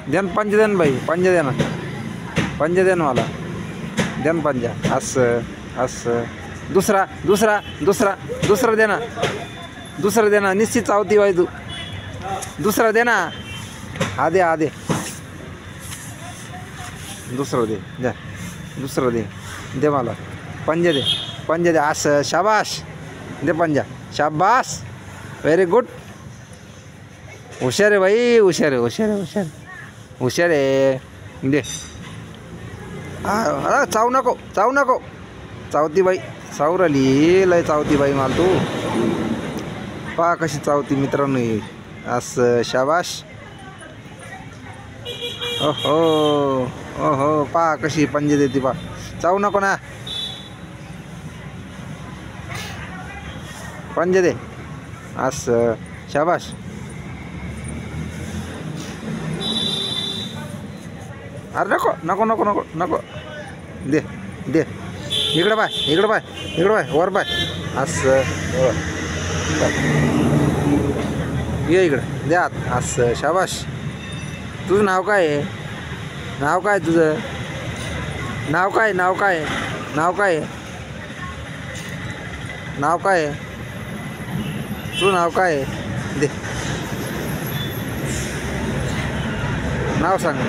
द्या ना पंजा, द्या ना भाई, पंजा द्या ना, पंजा द्या ना मला, द्या ना पंजा. असं असं. दुसरा दुसरा दुसरा दुसरा दे ना, दुसरं दे ना. निश्चित चावती बाई तू. दुसरं दे ना. हा दे, हा दे. दुसरं दे, द्या. दुसरं दे, दे मला पंजा दे, पंजा दे. असं शाबाश, दे पंजा. शाबास, व्हेरी गुड. हुशार आहे बाई, हुशार आहे, हुशार आहे, हुशार हुशार आहे. दे. हा चावू नको, चावू नको. चावती बाई, चावू राहिली लय, चावती बाई मला तू. पहा कशी चावती मित्रांनो. असं शाबाश. ओहो ओहो, पहा कशी पंजे देते पहा. चावू नको ना, पंजे दे. असं शाबाश. अरे नको नको नको नको नको. दे दे. इकडं पाय, इकडं पाय, इकडं पाय, वर पाय. असं ये इकडं, द्या. असं शाबाश. तुझं नाव काय आहे? नाव काय तुझं? नाव काय, नाव काय, नाव काय, नाव काय? तुझं नाव काय आहे? दे नाव सांग.